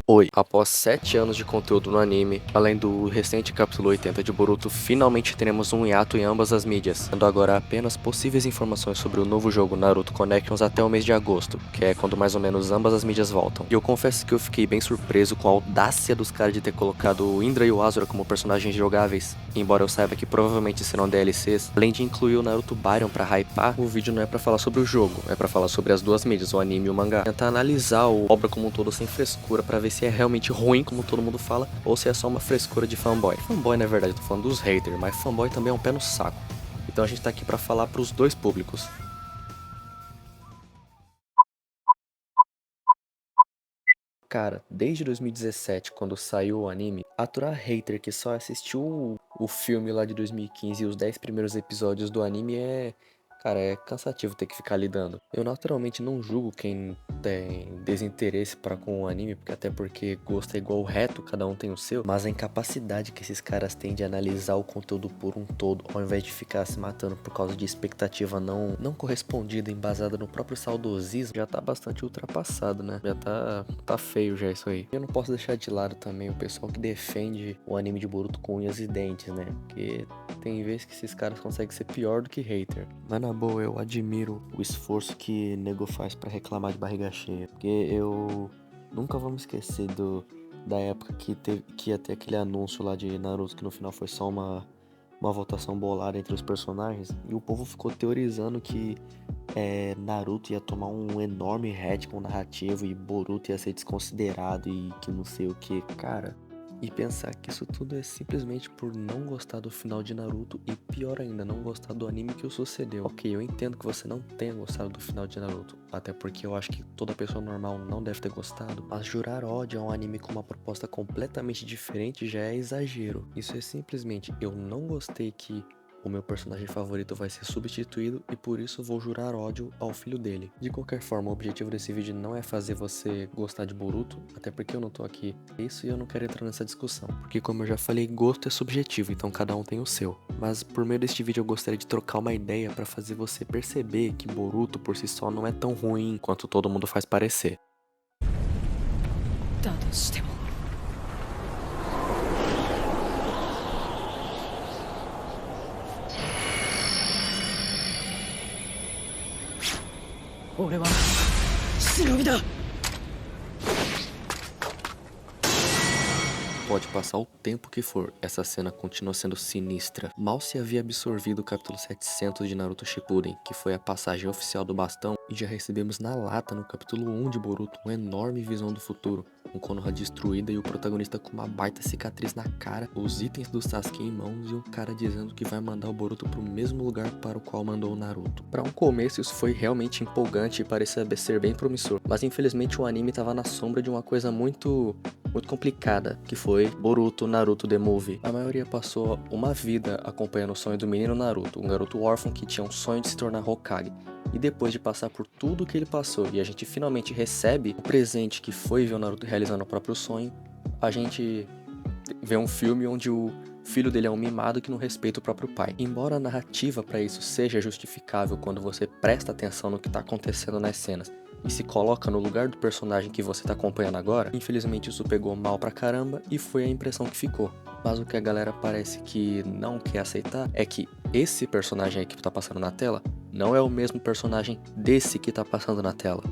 Oi, após 7 anos de conteúdo no anime, além do recente capítulo 80 de Boruto, finalmente teremos um hiato em ambas as mídias, dando agora apenas possíveis informações sobre o novo jogo Naruto Connections até o mês de agosto, que é quando mais ou menos ambas as mídias voltam. E eu confesso que eu fiquei bem surpreso com a audácia dos caras de ter colocado o Indra e o Asura como personagens jogáveis, embora eu saiba que provavelmente serão DLCs. Além de incluir o Naruto Byron pra hypar, o vídeo não é pra falar sobre o jogo, é pra falar sobre as duas mídias, o anime e o mangá. Tentar analisar a obra como um todo sem frescura pra ver se é realmente ruim, como todo mundo fala, ou se é só uma frescura de fanboy. Fanboy, na verdade, eu tô falando dos haters, mas fanboy também é um pé no saco. Então a gente tá aqui pra falar pros dois públicos. Cara, desde 2017, quando saiu o anime, aturar hater que só assistiu o filme lá de 2015 e os 10 primeiros episódios do anime cara, é cansativo ter que ficar lidando. Eu naturalmente não julgo quem tem desinteresse para com o anime, porque até porque gosto é igual reto, cada um tem o seu, mas a incapacidade que esses caras têm de analisar o conteúdo por um todo, ao invés de ficar se matando por causa de expectativa não correspondida, embasada no próprio saudosismo, já tá bastante ultrapassado, né? Já tá feio já isso aí. Eu não posso deixar de lado também o pessoal que defende o anime de Boruto com unhas e dentes, né? Porque tem vezes que esses caras conseguem ser pior do que hater. Mas na boa, eu admiro o esforço que nego faz pra reclamar de barriga cheia. Porque eu nunca vou me esquecer da época que ia ter aquele anúncio lá de Naruto, que no final foi só uma votação bolada entre os personagens. E o povo ficou teorizando que Naruto ia tomar um enorme retcon narrativo e Boruto ia ser desconsiderado e que não sei o que, cara. E pensar que isso tudo é simplesmente por não gostar do final de Naruto e pior ainda, não gostar do anime que o sucedeu. Ok, eu entendo que você não tenha gostado do final de Naruto, até porque eu acho que toda pessoa normal não deve ter gostado, mas jurar ódio a um anime com uma proposta completamente diferente já é exagero. Isso é simplesmente, eu não gostei que o meu personagem favorito vai ser substituído e por isso vou jurar ódio ao filho dele. De qualquer forma, o objetivo desse vídeo não é fazer você gostar de Boruto, até porque eu não tô aqui isso e eu não quero entrar nessa discussão. Porque como eu já falei, gosto é subjetivo, então cada um tem o seu. Mas por meio deste vídeo eu gostaria de trocar uma ideia para fazer você perceber que Boruto por si só não é tão ruim quanto todo mundo faz parecer. だとしても俺は忍びだ。 Pode passar o tempo que for, essa cena continua sendo sinistra. Mal se havia absorvido o capítulo 700 de Naruto Shippuden, que foi a passagem oficial do bastão, e já recebemos na lata no capítulo 1 de Boruto uma enorme visão do futuro, com Konoha destruída e o protagonista com uma baita cicatriz na cara, os itens do Sasuke em mãos e um cara dizendo que vai mandar o Boruto pro mesmo lugar para o qual mandou o Naruto. Para um começo isso foi realmente empolgante e parecia ser bem promissor, mas infelizmente o anime tava na sombra de uma coisa muito complicada, que foi Boruto Naruto The Movie. A maioria passou uma vida acompanhando o sonho do menino Naruto, um garoto órfão que tinha um sonho de se tornar Hokage. E depois de passar por tudo que ele passou e a gente finalmente recebe o presente que foi ver o Naruto realizando o próprio sonho, a gente vê um filme onde o filho dele é um mimado que não respeita o próprio pai. Embora a narrativa para isso seja justificável quando você presta atenção no que está acontecendo nas cenas e se coloca no lugar do personagem que você tá acompanhando agora, infelizmente isso pegou mal pra caramba e foi a impressão que ficou. Mas o que a galera parece que não quer aceitar é que esse personagem aí que tá passando na tela não é o mesmo personagem desse que tá passando na tela.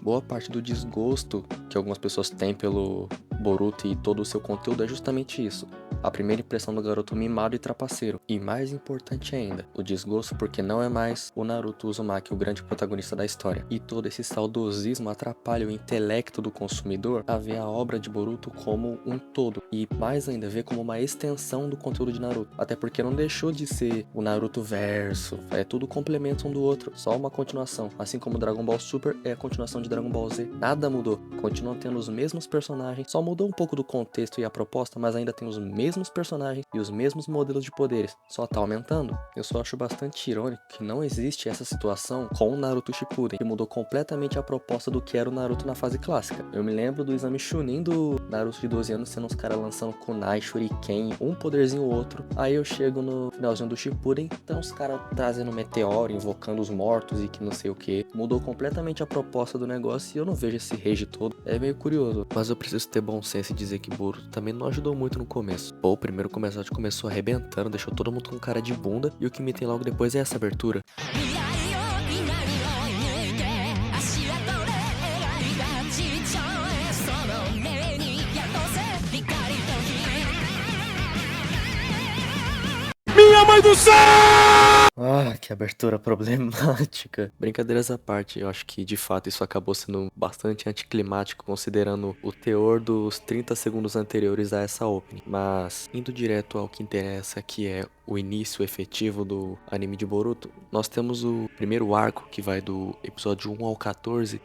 Boa parte do desgosto que algumas pessoas têm pelo Boruto e todo o seu conteúdo é justamente isso. A primeira impressão do garoto mimado e trapaceiro. E mais importante ainda, o desgosto porque não é mais o Naruto Uzumaki, o grande protagonista da história. E todo esse saudosismo atrapalha o intelecto do consumidor a ver a obra de Boruto como um todo. E mais ainda, ver como uma extensão do conteúdo de Naruto. Até porque não deixou de ser o Naruto verso. É tudo complemento um do outro. Só uma continuação. Assim como Dragon Ball Super é a continuação de Dragon Ball Z. Nada mudou. Continuam tendo os mesmos personagens. Só mudou um pouco do contexto e a proposta, mas ainda tem os mesmos mesmos personagens e os mesmos modelos de poderes, só tá aumentando. Eu só acho bastante irônico que não existe essa situação com o Naruto Shippuden, que mudou completamente a proposta do que era o Naruto na fase clássica. Eu me lembro do exame Chunin do Naruto de 12 anos, sendo uns caras lançando kunai, shuriken, um poderzinho ou outro. Aí eu chego no finalzinho do Shippuden, então os caras trazendo meteoro, invocando os mortos e que não sei o que. Mudou completamente a proposta do negócio e eu não vejo esse rage todo. É meio curioso. Mas eu preciso ter bom senso e dizer que Boruto também não ajudou muito no começo. Pô, o primeiro episódio começou arrebentando, deixou todo mundo com cara de bunda, e o que me tem logo depois é essa abertura. Minha mãe do céu! Ah, que abertura problemática. Brincadeiras à parte, eu acho que de fato isso acabou sendo bastante anticlimático, considerando o teor dos 30 segundos anteriores a essa opening. Mas, indo direto ao que interessa, que é o início efetivo do anime de Boruto, nós temos o primeiro arco, que vai do episódio 1 ao 14.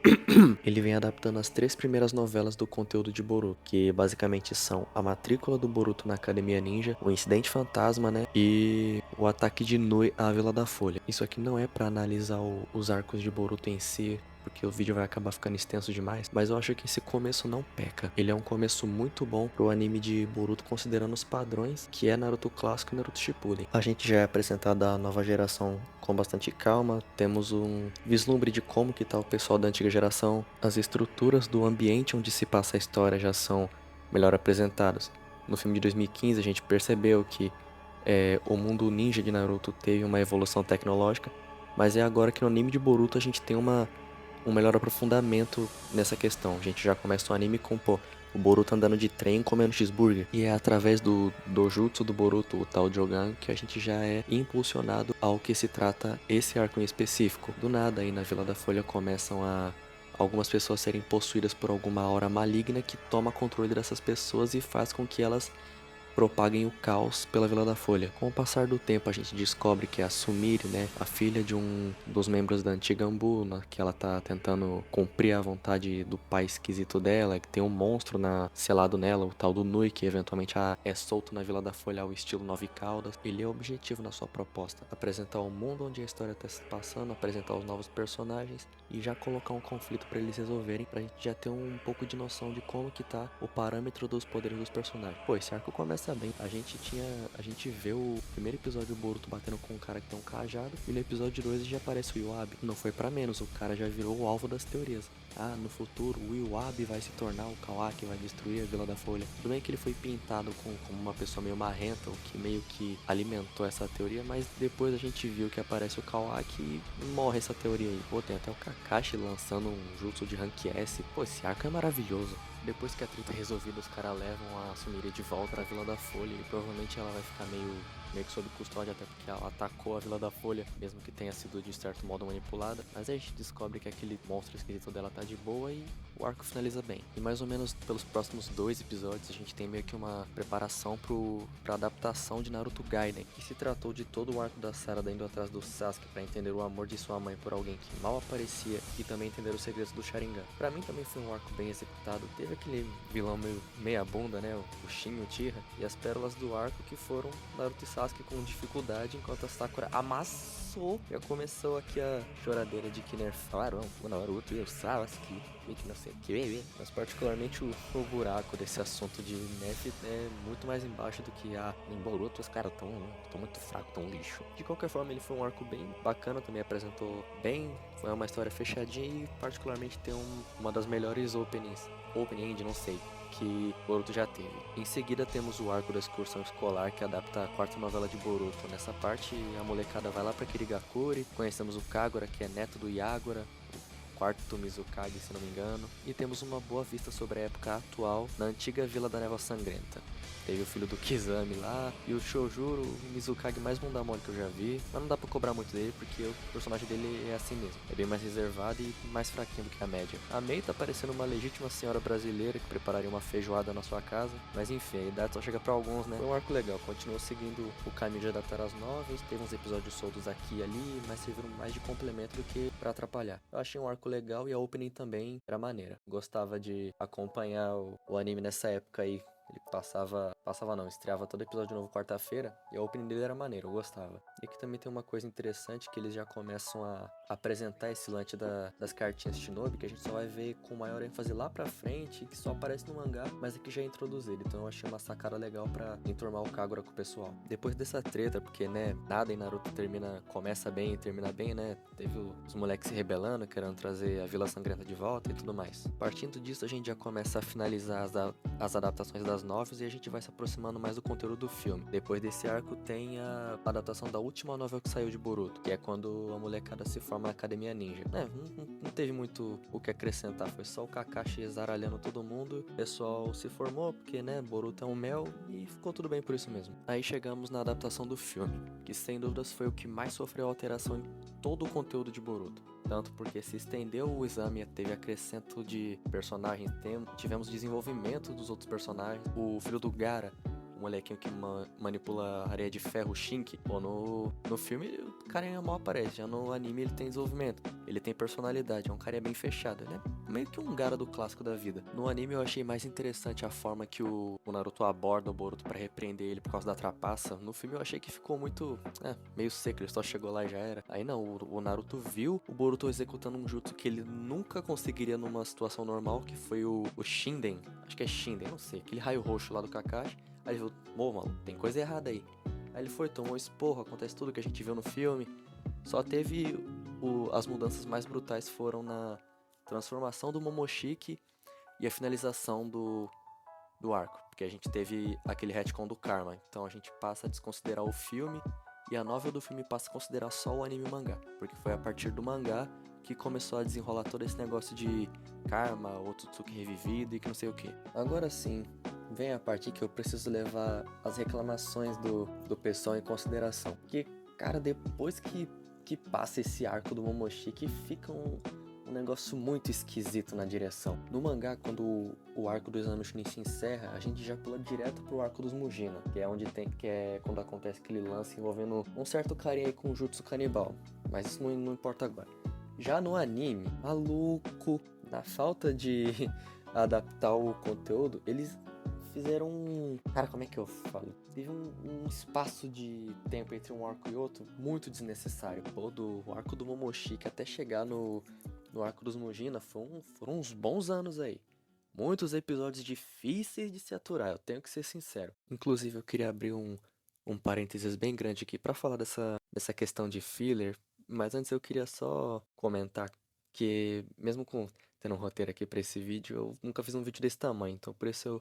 Ele vem adaptando as 3 primeiras novelas do conteúdo de Boruto, que basicamente são a matrícula do Boruto na Academia Ninja, o incidente fantasma, né, e o ataque de Nui à Vila da Folha. Isso aqui não é pra analisar os arcos de Boruto em si, porque o vídeo vai acabar ficando extenso demais, mas eu acho que esse começo não peca. Ele é um começo muito bom pro anime de Boruto, considerando os padrões que é Naruto clássico e Naruto Shippuden. A gente já é apresentado a nova geração com bastante calma, temos um vislumbre de como que tá o pessoal da antiga geração, as estruturas do ambiente onde se passa a história já são melhor apresentadas. No filme de 2015 a gente percebeu que o mundo ninja de Naruto teve uma evolução tecnológica, mas é agora que no anime de Boruto a gente tem um melhor aprofundamento nessa questão. A gente já começa o anime com, pô, o Boruto andando de trem comendo cheeseburger. E é através do dojutsu do Boruto, o tal Jogan, que a gente já é impulsionado ao que se trata esse arco em específico. Do nada, aí na Vila da Folha começam algumas pessoas serem possuídas por alguma aura maligna que toma controle dessas pessoas e faz com que elas propaguem o caos pela Vila da Folha. Com o passar do tempo, a gente descobre que a Sumire, né, a filha de um dos membros da antiga Ambu, que ela tá tentando cumprir a vontade do pai esquisito dela, que tem um monstro selado nela, o tal do Nui, que eventualmente é solto na Vila da Folha ao estilo Nove Caudas. Ele é objetivo na sua proposta: apresentar o mundo onde a história tá se passando, apresentar os novos personagens e já colocar um conflito pra eles resolverem, pra gente já ter um pouco de noção de como que tá o parâmetro dos poderes dos personagens. Pô, esse arco começa bem. A gente vê o primeiro episódio do Boruto batendo com um cara que tem um cajado, e no episódio 2 já aparece o Iwabi. Não foi pra menos, o cara já virou o alvo das teorias. Ah, no futuro o Iwabi vai se tornar o Kawaki, vai destruir a Vila da Folha. Tudo bem que ele foi pintado como uma pessoa meio marrenta, o que meio que alimentou essa teoria, mas depois a gente viu que aparece o Kawaki e morre essa teoria aí. Pô, tem até o Kakashi lançando um jutsu de Rank S. Pô, esse arco é maravilhoso. Depois que a treta é resolvida, os caras levam a Sumire de volta pra Vila da Folha e provavelmente ela vai ficar meio que sob custódia, até porque ela atacou a Vila da Folha, mesmo que tenha sido de certo modo manipulada. Mas aí a gente descobre que aquele monstro esquisito dela tá de boa e o arco finaliza bem. E mais ou menos pelos próximos 2 episódios a gente tem meio que uma preparação pra adaptação de Naruto Gaiden, que se tratou de todo o arco da Sarada indo atrás do Sasuke pra entender o amor de sua mãe por alguém que mal aparecia e também entender os segredos do Sharingan. Pra mim também foi um arco bem executado. Teve aquele vilão meio meia bunda, né, o Shin, o Tira, e as pérolas do arco que foram Naruto e Sasuke com dificuldade, enquanto a Sakura amassou. Já começou aqui a choradeira de que nerfaram o Naruto e o Sasuke, e que não sei o que. Mas particularmente o buraco desse assunto de nerf é muito mais embaixo do que em Boruto os caras tão muito fracos, tão lixo. De qualquer forma, ele foi um arco bem bacana, também apresentou bem, foi uma história fechadinha e particularmente tem uma das melhores opening end, não sei, que Boruto já teve. Em seguida temos o arco da excursão escolar, que adapta a 4ª novela de Boruto. Nessa parte a molecada vai lá pra Kirigakuri, conhecemos o Kagura, que é neto do Yagura, o 4º Mizukage, se não me engano, e temos uma boa vista sobre a época atual na antiga Vila da Névoa Sangrenta. Teve o filho do Kizami lá, e o Shojuro, o Mizukage mais bunda mole que eu já vi, mas não dá pra cobrar muito dele, porque o personagem dele é assim mesmo, é bem mais reservado e mais fraquinho do que a média. A Mei tá parecendo uma legítima senhora brasileira que prepararia uma feijoada na sua casa, mas enfim, a idade só chega pra alguns, né? Foi um arco legal, continuou seguindo o caminho de adaptar as novas, teve uns episódios soltos aqui e ali, mas serviram mais de complemento do que pra atrapalhar. Eu achei um arco legal e a opening também era maneira. Gostava de acompanhar o anime nessa época aí, Ele passava não, estreava todo episódio novo quarta-feira e a opening dele era maneira, eu gostava. E aqui também tem uma coisa interessante que eles já começam a apresentar esse lance das cartinhas Shinobi, que a gente só vai ver com maior ênfase lá pra frente, que só aparece no mangá, mas aqui já é introduzido. Então eu achei uma sacada legal pra enturmar o Kagura com o pessoal. Depois dessa treta, porque, né, nada em Naruto começa bem e termina bem, né? Teve os moleques se rebelando, querendo trazer a Vila Sangrenta de volta e tudo mais. Partindo disso, a gente já começa a finalizar as adaptações das novelas e a gente vai se aproximando mais do conteúdo do filme. Depois desse arco tem a adaptação da última novela que saiu de Boruto, que é quando a molecada se forma na Academia Ninja. Não teve muito o que acrescentar, foi só o Kakashi zaralhando todo mundo, o pessoal se formou porque, né, Boruto é um mel e ficou tudo bem por isso mesmo. Aí chegamos na adaptação do filme, que sem dúvidas foi o que mais sofreu alteração em todo o conteúdo de Boruto. Tanto porque se estendeu o exame, teve acrescento de personagens, tivemos desenvolvimento dos outros personagens. O filho do Gaara, o molequinho que manipula a areia de ferro, o Shink, pô, no filme o carinha mal aparece, já no anime ele tem desenvolvimento, ele tem personalidade, é um carinha bem fechado, né? Meio que um Gaara do clássico da vida. No anime eu achei mais interessante a forma que o Naruto aborda o Boruto pra repreender ele por causa da trapaça. No filme eu achei que ficou muito, meio seco, ele só chegou lá e já era. Aí não, o Naruto viu o Boruto executando um jutsu que ele nunca conseguiria numa situação normal, que foi o Shinden, acho que é Shinden, não sei, aquele raio roxo lá do Kakashi. Aí ele falou, mano, tem coisa errada aí. Aí ele foi, tomou esporro, acontece tudo que a gente viu no filme. Só teve as mudanças mais brutais foram na transformação do Momoshiki e a finalização do arco. Porque a gente teve aquele retcon do Karma. Então a gente passa a desconsiderar o filme e a novel do filme passa a considerar só o anime e o mangá. Porque foi a partir do mangá que começou a desenrolar todo esse negócio de Karma, Otsutsuki revivido e que não sei o que. Agora sim, vem a parte que eu preciso levar as reclamações do pessoal em consideração. Porque, cara, depois que passa esse arco do Momoshiki, fica um negócio muito esquisito na direção. No mangá, quando o arco do Exame Chunin se encerra, a gente já pula direto pro arco dos Mujina, que é quando acontece aquele lance envolvendo um certo carinha aí com o Jutsu Canibal. Mas isso não importa agora. Já no anime, maluco, na falta de adaptar o conteúdo, eles fizeram Cara, como é que eu falo? Teve um espaço de tempo entre um arco e outro muito desnecessário. Pô, do arco do Momoshiki até chegar no arco dos Mujina foram uns bons anos aí. Muitos episódios difíceis de se aturar, eu tenho que ser sincero. Inclusive, eu queria abrir um parênteses bem grande aqui pra falar dessa questão de filler, mas antes eu queria só comentar que, mesmo tendo um roteiro aqui pra esse vídeo, eu nunca fiz um vídeo desse tamanho, então por isso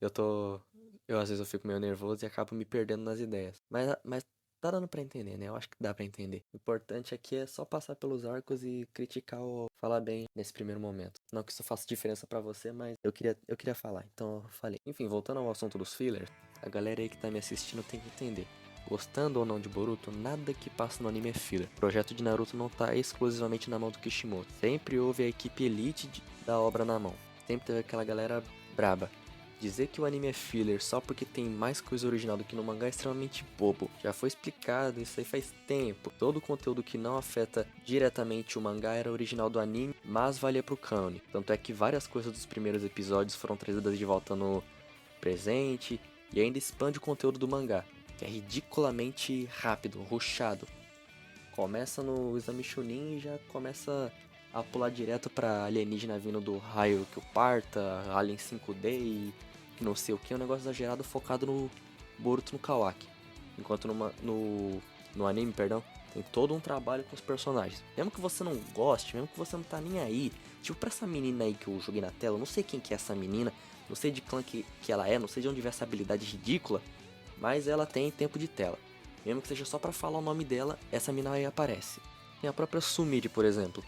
eu tô. Eu às vezes eu fico meio nervoso e acabo me perdendo nas ideias. Mas tá dando pra entender, né? Eu acho que dá pra entender. O importante aqui é só passar pelos arcos e criticar ou falar bem nesse primeiro momento. Não que isso faça diferença pra você, mas eu queria falar, então eu falei. Enfim, voltando ao assunto dos fillers, a galera aí que tá me assistindo tem que entender. Gostando ou não de Boruto, nada que passa no anime é filler. O projeto de Naruto não tá exclusivamente na mão do Kishimoto. Sempre houve a equipe elite da obra na mão. Sempre teve aquela galera braba. Dizer que o anime é filler só porque tem mais coisa original do que no mangá é extremamente bobo. Já foi explicado, isso aí faz tempo. Todo o conteúdo que não afeta diretamente o mangá era original do anime, mas valia pro cânone. Tanto é que várias coisas dos primeiros episódios foram trazidas de volta no presente e ainda expande o conteúdo do mangá, que é ridiculamente rápido, rushado. Começa no Exame Chunin e já começa a pular direto pra alienígena vindo do raio que o parta, Alien 5D e não sei o que, é um negócio exagerado focado no Boruto no Kawaki. Enquanto no anime, perdão, tem todo um trabalho com os personagens. Mesmo que você não goste, mesmo que você não tá nem aí, tipo pra essa menina aí que eu joguei na tela, eu não sei quem que é essa menina, não sei de clã que ela é, não sei de onde veio essa habilidade ridícula, mas ela tem tempo de tela. Mesmo que seja só pra falar o nome dela, essa mina aí aparece. Tem a própria Sumire, por exemplo.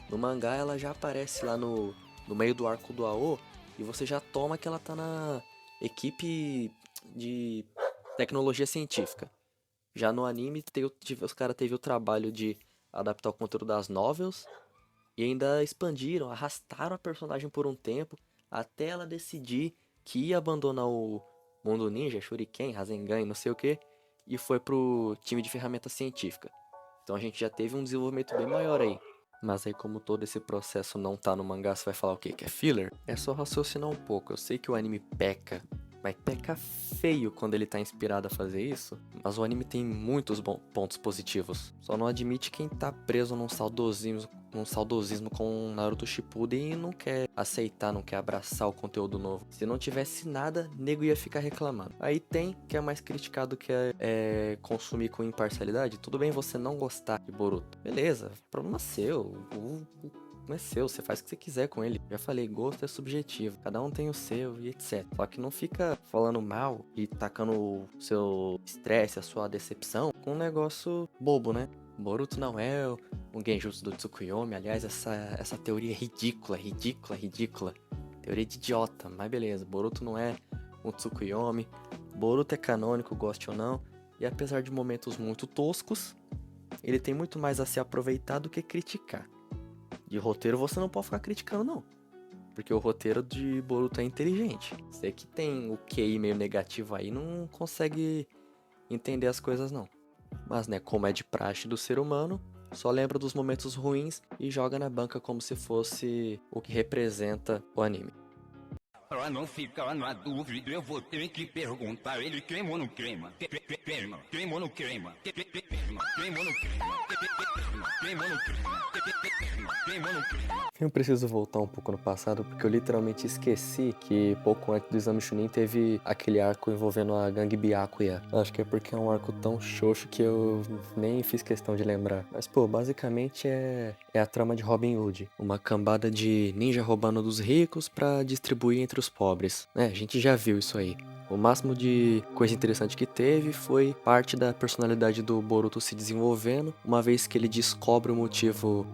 No mangá ela já aparece lá no meio do arco do AO e você já toma que ela tá na equipe de tecnologia científica. Já no anime os caras teve o trabalho de adaptar o conteúdo das novels e ainda expandiram, arrastaram a personagem por um tempo até ela decidir que ia abandonar o mundo ninja, Shuriken, Rasengan e não sei o que, e foi pro time de ferramenta científica. Então a gente já teve um desenvolvimento bem maior aí. Mas aí como todo esse processo não tá no mangá, você vai falar o quê? Que é filler? É só raciocinar um pouco. Eu sei que o anime peca Mas peca feio quando ele tá inspirado a fazer isso. Mas o anime tem muitos pontos positivos. Só não admite quem tá preso num saudosismo com Naruto Shippuden e não quer aceitar, não quer abraçar o conteúdo novo. Se não tivesse nada, nego ia ficar reclamando. Aí tem, que é mais criticado, que é consumir com imparcialidade. Tudo bem você não gostar de Boruto. Beleza, problema seu. Não é seu, você faz o que você quiser com ele. Já falei, gosto é subjetivo, cada um tem o seu e etc. Só que não fica falando mal e tacando o seu estresse, a sua decepção com um negócio bobo, né? Boruto não é um Genjutsu do Tsukuyomi. Aliás, essa teoria é ridícula. Teoria de idiota, mas beleza. Boruto não é um Tsukuyomi. Boruto é canônico, goste ou não. E apesar de momentos muito toscos, ele tem muito mais a se aproveitar do que criticar. De roteiro você não pode ficar criticando, não. Porque o roteiro de Boruto é inteligente. Você que tem o QI meio negativo aí não consegue entender as coisas, não. Mas, né, como é de praxe do ser humano, só lembra dos momentos ruins e joga na banca como se fosse o que representa o anime. Pra não ficar na dúvida, eu vou ter que perguntar, ele queima ou não queima? Queima ou não queima? Queima ou não queima? Queima ou não queima? Queima ou não queima? Eu preciso voltar um pouco no passado, porque eu literalmente esqueci que pouco antes do Exame Chunin teve aquele arco envolvendo a gangue Byakuya. Acho que é porque é um arco tão xoxo que eu nem fiz questão de lembrar. Mas, pô, basicamente é a trama de Robin Hood. Uma cambada de ninja roubando dos ricos pra distribuir entre os pobres. A gente já viu isso aí. O máximo de coisa interessante que teve foi parte da personalidade do Boruto se desenvolvendo, uma vez que ele descobre o motivo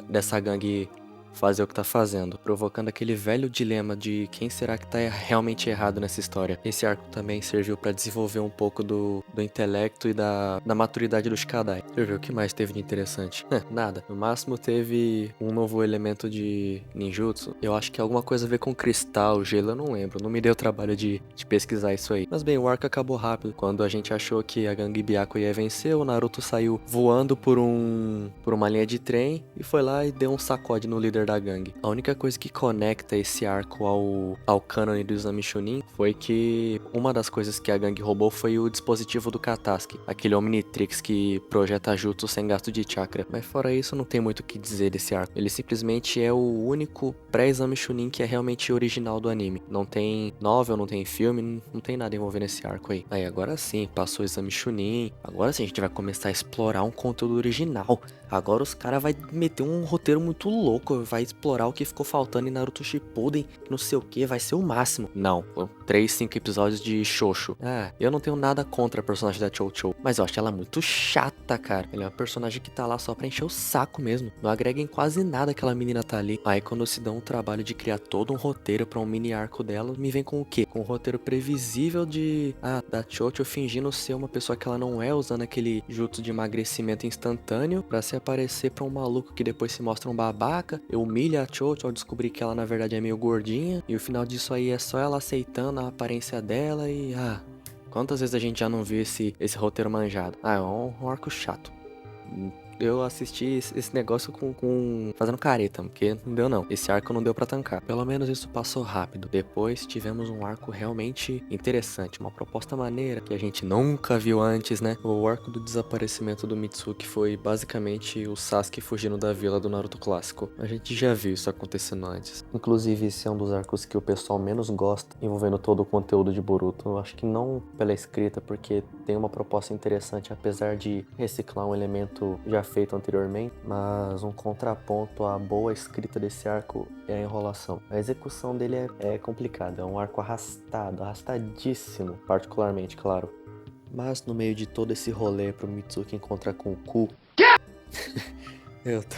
dessa gangue fazer o que tá fazendo, provocando aquele velho dilema de quem será que tá realmente errado nessa história. Esse arco também serviu pra desenvolver um pouco do intelecto e da maturidade do Shikadai. Deixa eu ver o que mais teve de interessante. Nada. No máximo teve um novo elemento de ninjutsu. Eu acho que é alguma coisa a ver com cristal, gelo, eu não lembro. Não me deu o trabalho de pesquisar isso aí. Mas bem, o arco acabou rápido. Quando a gente achou que a gangue Byakuya ia vencer, o Naruto saiu voando por uma linha de trem e foi lá e deu um sacode no líder da gangue. A única coisa que conecta esse arco ao cânone do Exame Chunin foi que uma das coisas que a gangue roubou foi o dispositivo do Katasuki, aquele Omnitrix que projeta jutsu sem gasto de chakra. Mas fora isso, não tem muito o que dizer desse arco. Ele simplesmente é o único pré-Exame Chunin que é realmente original do anime. Não tem novel, não tem filme, não tem nada envolvendo esse arco aí. Aí agora sim, passou o Exame Chunin. Agora sim a gente vai começar a explorar um conteúdo original. Agora os caras vai meter um roteiro muito louco, vai explorar o que ficou faltando em Naruto Shippuden, não sei o que, vai ser o máximo. Não, 3, 5 episódios de Shoshu. Eu não tenho nada contra a personagem da Cho-Cho, mas eu acho ela muito chata, cara. Ela é uma personagem que tá lá só pra encher o saco mesmo. Não agrega em quase nada aquela menina tá ali. Aí quando se dão o trabalho de criar todo um roteiro pra um mini arco dela, me vem com o quê? Com um roteiro previsível da Cho-Cho fingindo ser uma pessoa que ela não é, usando aquele jutsu de emagrecimento instantâneo pra se aparecer pra um maluco que depois se mostra um babaca, humilha a Cho-Cho ao descobrir que ela na verdade é meio gordinha, e o final disso aí é só ela aceitando a aparência dela e quantas vezes a gente já não viu esse roteiro manjado? É um arco chato. Eu assisti esse negócio fazendo careta, porque não deu não. Esse arco não deu pra tancar. Pelo menos isso passou rápido. Depois tivemos um arco realmente interessante, uma proposta maneira que a gente nunca viu antes, né? O arco do desaparecimento do Mitsuki foi basicamente o Sasuke fugindo da vila do Naruto clássico. A gente já viu isso acontecendo antes. Inclusive, esse é um dos arcos que o pessoal menos gosta, envolvendo todo o conteúdo de Boruto. Eu acho que não pela escrita, porque tem uma proposta interessante, apesar de reciclar um elemento já feito anteriormente, mas um contraponto à boa escrita desse arco é a enrolação. A execução dele é complicada, é um arco arrastadíssimo, particularmente, claro. Mas no meio de todo esse rolê pro Mitsuki encontrar com o Ku...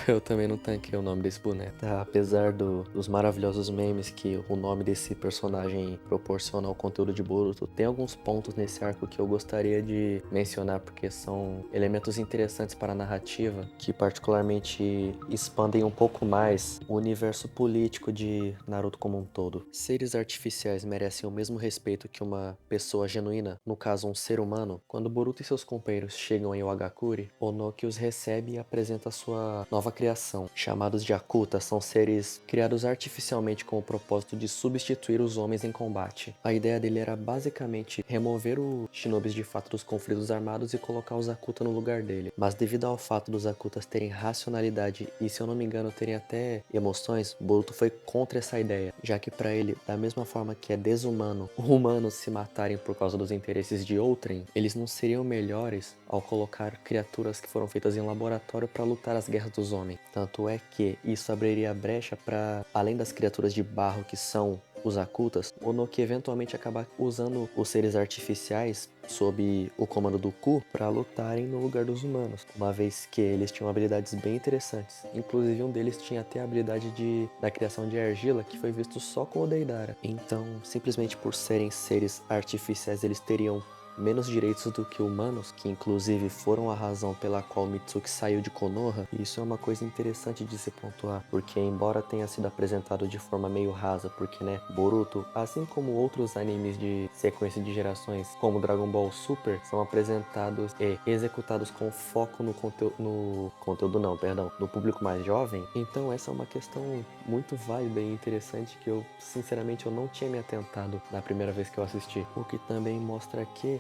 Eu também não tanquei o nome desse boneco. Apesar dos maravilhosos memes que o nome desse personagem proporciona ao conteúdo de Boruto, tem alguns pontos nesse arco que eu gostaria de mencionar, porque são elementos interessantes para a narrativa, que particularmente expandem um pouco mais o universo político de Naruto como um todo. Seres artificiais merecem o mesmo respeito que uma pessoa genuína, no caso um ser humano. Quando Boruto e seus companheiros chegam em Wagakure, Onoki os recebe e apresenta sua sua nova criação. Chamados de Akuta, são seres criados artificialmente com o propósito de substituir os homens em combate. A ideia dele era basicamente remover os shinobis de fato dos conflitos armados e colocar os Akuta no lugar dele. Mas devido ao fato dos Akutas terem racionalidade e, se eu não me engano, terem até emoções, Boruto foi contra essa ideia, já que para ele, da mesma forma que é desumano humanos se matarem por causa dos interesses de outrem, eles não seriam melhores ao colocar criaturas que foram feitas em laboratório para lutar as guerras dos homens. Tanto é que isso abriria brecha para, além das criaturas de barro que são os Akutas, o Onoki eventualmente acabar usando os seres artificiais sob o comando do Ku para lutarem no lugar dos humanos, uma vez que eles tinham habilidades bem interessantes. Inclusive um deles tinha até a habilidade da criação de argila, que foi visto só com o Deidara. Então, simplesmente por serem seres artificiais, eles teriam menos direitos do que humanos, que inclusive foram a razão pela qual Mitsuki saiu de Konoha. E isso é uma coisa interessante de se pontuar, porque embora tenha sido apresentado de forma meio rasa, porque Boruto, assim como outros animes de sequência de gerações, como Dragon Ball Super, são apresentados e executados com foco no público mais jovem. Então essa é uma questão muito válida e interessante que eu, sinceramente, eu não tinha me atentado na primeira vez que eu assisti. O que também mostra que,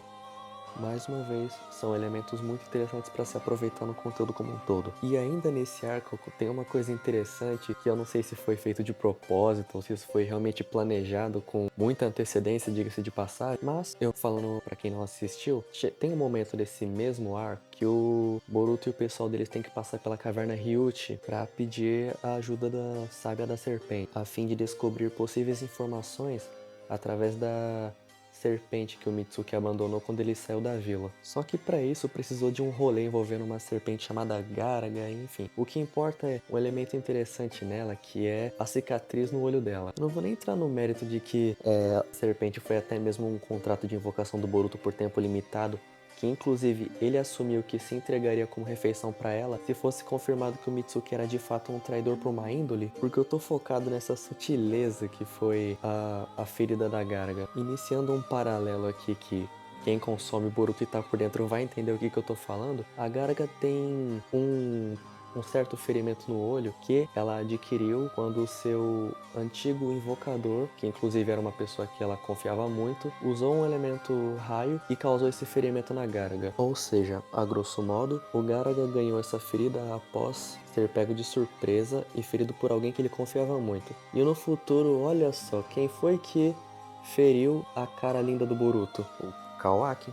mais uma vez, são elementos muito interessantes para se aproveitar no conteúdo como um todo. E ainda nesse arco tem uma coisa interessante que eu não sei se foi feito de propósito ou se isso foi realmente planejado com muita antecedência, diga-se de passagem, mas eu falando para quem não assistiu, tem um momento desse mesmo arco que o Boruto e o pessoal deles têm que passar pela caverna Ryuchi para pedir a ajuda da Sábia da Serpente, a fim de descobrir possíveis informações através da serpente que o Mitsuki abandonou quando ele saiu da vila. Só que para isso precisou de um rolê envolvendo uma serpente chamada Garaga, enfim. O que importa é um elemento interessante nela, que é a cicatriz no olho dela. Não vou nem entrar no mérito de que a serpente foi até mesmo um contrato de invocação do Boruto por tempo limitado, que inclusive ele assumiu que se entregaria como refeição para ela se fosse confirmado que o Mitsuki era de fato um traidor por má índole, porque eu tô focado nessa sutileza que foi a ferida da Garga. Iniciando um paralelo aqui que quem consome Boruto e tá por dentro vai entender o que eu tô falando, a Garga tem um certo ferimento no olho que ela adquiriu quando o seu antigo invocador, que inclusive era uma pessoa que ela confiava muito, usou um elemento raio e causou esse ferimento na Garga. Ou seja, a grosso modo, o Garga ganhou essa ferida após ser pego de surpresa e ferido por alguém que ele confiava muito. E no futuro, olha só, quem foi que feriu a cara linda do Boruto? O Kawaki,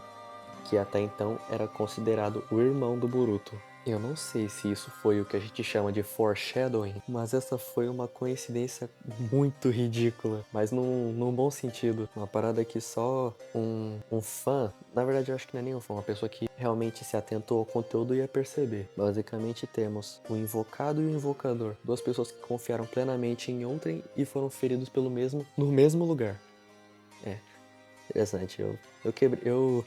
que até então era considerado o irmão do Boruto. Eu não sei se isso foi o que a gente chama de foreshadowing, mas essa foi uma coincidência muito ridícula, mas num bom sentido. Uma parada que só um fã, na verdade eu acho que não é nem um fã, uma pessoa que realmente se atentou ao conteúdo ia perceber. Basicamente temos o invocado e o invocador, duas pessoas que confiaram plenamente em outrem e foram feridos no mesmo lugar. É, interessante. Eu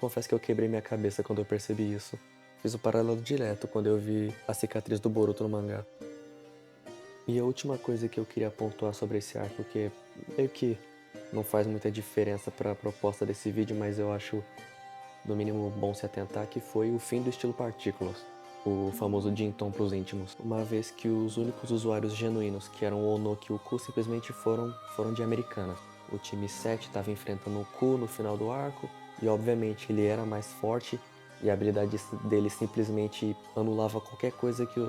confesso que eu quebrei minha cabeça quando eu percebi isso. Fiz o paralelo direto quando eu vi a cicatriz do Boruto no mangá. E a última coisa que eu queria pontuar sobre esse arco, que meio que não faz muita diferença para a proposta desse vídeo, mas eu acho no mínimo bom se atentar, que foi o fim do estilo Partículas, o famoso Jinton pros íntimos. Uma vez que os únicos usuários genuínos, que eram o Onoki e o Ku, simplesmente foram de Americanas. O time 7 estava enfrentando o Ku no final do arco, e obviamente ele era mais forte, e a habilidade dele simplesmente anulava qualquer coisa que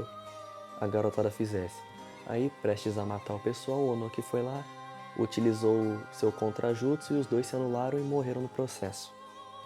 a garotada fizesse. Aí, prestes a matar o pessoal, o Onoki foi lá, utilizou seu Contra-Jutsu e os dois se anularam e morreram no processo.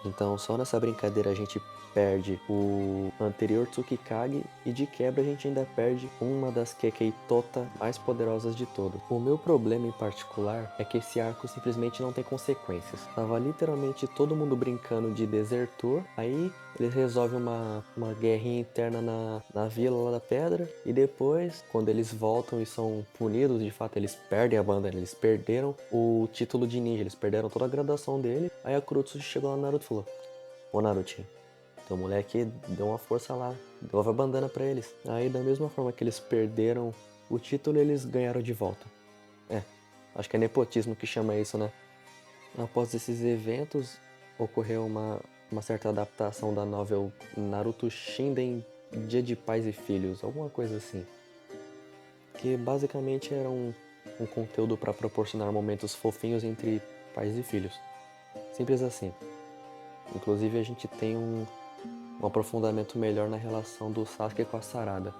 Então, só nessa brincadeira a gente perde o anterior Tsukikage e de quebra a gente ainda perde uma das Kekei Tota mais poderosas de todas. O meu problema em particular é que esse arco simplesmente não tem consequências. Tava literalmente todo mundo brincando de desertor, aí eles resolvem uma guerrinha interna na vila lá da pedra, e depois, quando eles voltam e são punidos, de fato eles perdem a banda, eles perderam o título de ninja, eles perderam toda a graduação dele. Aí a Kurotsuchi chegou lá no Naruto e falou: "Ô Naruto, teu moleque deu uma força lá, devolve a bandana pra eles." Aí da mesma forma que eles perderam o título, eles ganharam de volta. Acho que é nepotismo que chama isso, né? Após esses eventos, ocorreu uma certa adaptação da novel Naruto Shinden Dia de Pais e Filhos, alguma coisa assim. Que basicamente era um conteúdo para proporcionar momentos fofinhos entre pais e filhos. Simples assim. Inclusive a gente tem um aprofundamento melhor na relação do Sasuke com a Sarada.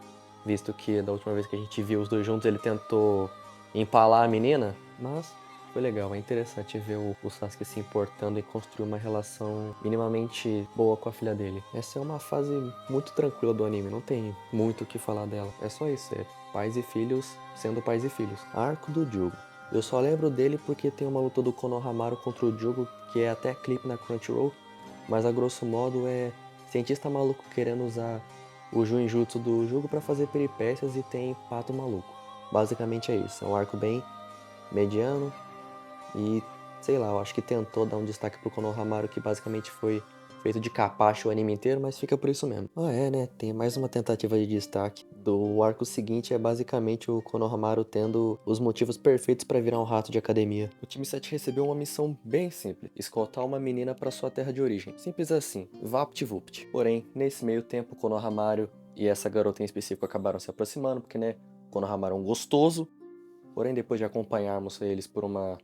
Visto que da última vez que a gente viu os dois juntos ele tentou empalar a menina, mas foi legal, é interessante ver o Sasuke se importando em construir uma relação minimamente boa com a filha dele. Essa é uma fase muito tranquila do anime, não tem muito o que falar dela. É só isso, é pais e filhos sendo pais e filhos. Arco do Jugo. Eu só lembro dele porque tem uma luta do Konohamaru contra o Jugo que é até clipe na Crunchyroll, mas a grosso modo é cientista maluco querendo usar o Juinjutsu do Jugo pra fazer peripécias e tem pato maluco. Basicamente é isso, é um arco bem mediano e, sei lá, eu acho que tentou dar um destaque pro Konohamaru que basicamente foi feito de capacho o anime inteiro, mas fica por isso mesmo. Ah é, né, tem mais uma tentativa de destaque. Do arco seguinte é basicamente o Konohamaru tendo os motivos perfeitos pra virar um rato de academia. O time 7 recebeu uma missão bem simples, escoltar uma menina pra sua terra de origem. Simples assim, vapt-vupt. Porém, nesse meio tempo, o Konohamaru e essa garota em específico acabaram se aproximando, porque né, o Konohamaru é um gostoso. Porém, depois de acompanharmos eles por uma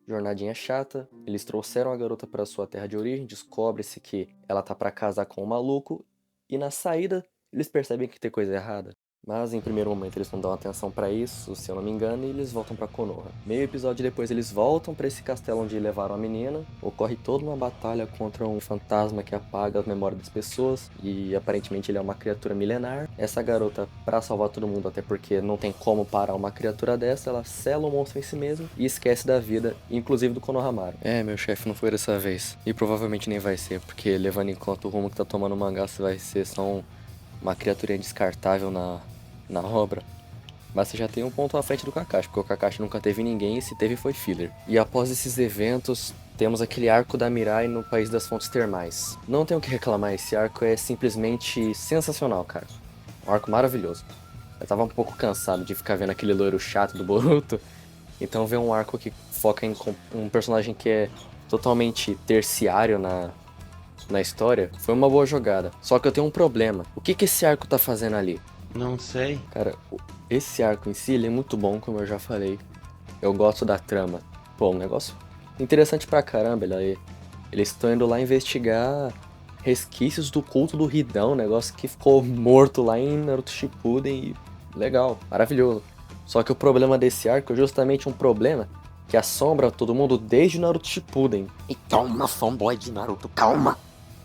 jornadinha chata, eles trouxeram a garota para sua terra de origem, descobre-se que ela tá para casar com um maluco, e na saída eles percebem que tem coisa errada. Mas em primeiro momento eles não dão atenção pra isso, se eu não me engano, e eles voltam pra Konoha. Meio episódio depois eles voltam pra esse castelo onde levaram a menina, ocorre toda uma batalha contra um fantasma que apaga a memória das pessoas, e aparentemente ele é uma criatura milenar. Essa garota, pra salvar todo mundo, até porque não tem como parar uma criatura dessa, ela sela o monstro em si mesmo e esquece da vida, inclusive do Konohamaru. É, meu chefe, não foi dessa vez. E provavelmente nem vai ser, porque levando em conta o rumo que tá tomando o mangá, você vai ser só uma criaturinha descartável na obra. Mas você já tem um ponto à frente do Kakashi, porque o Kakashi nunca teve ninguém e se teve foi filler. E após esses eventos, temos aquele arco da Mirai no País das Fontes Termais. Não tenho o que reclamar, esse arco é simplesmente sensacional, cara. Um arco maravilhoso. Eu tava um pouco cansado de ficar vendo aquele loiro chato do Boruto, então ver um arco que foca em um personagem que é totalmente terciário na história foi uma boa jogada. Só que eu tenho um problema. O que esse arco tá fazendo ali? Não sei. Cara, esse arco em si, ele é muito bom, como eu já falei. Eu gosto da trama. Pô, um negócio interessante pra caramba. Eles estão indo lá investigar resquícios do culto do Hidan, um negócio que ficou morto lá em Naruto Shippuden e legal, maravilhoso. Só que o problema desse arco é justamente um problema que assombra todo mundo desde Naruto Shippuden. E calma, fanboy de Naruto, calma.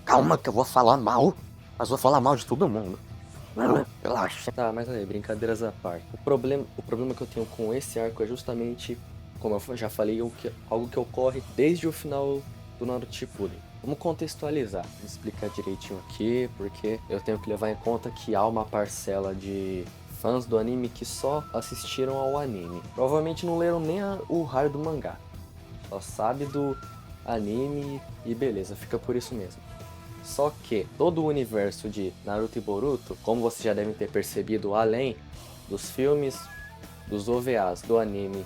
Calma que eu vou falar mal. Mas vou falar mal de todo mundo. Relaxa. Tá, mas aí, brincadeiras à parte. O problema que eu tenho com esse arco é justamente, como eu já falei, algo que ocorre desde o final do Naruto Shippuden. Vamos contextualizar, vou explicar direitinho aqui, porque eu tenho que levar em conta que há uma parcela de fãs do anime que só assistiram ao anime. Provavelmente não leram nem o raio do mangá. Só sabe do anime e beleza, fica por isso mesmo. Só que todo o universo de Naruto e Boruto, como vocês já devem ter percebido, além dos filmes, dos OVAs, do anime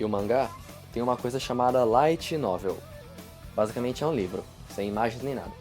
e o mangá, tem uma coisa chamada Light Novel. Basicamente é um livro, sem imagens nem nada.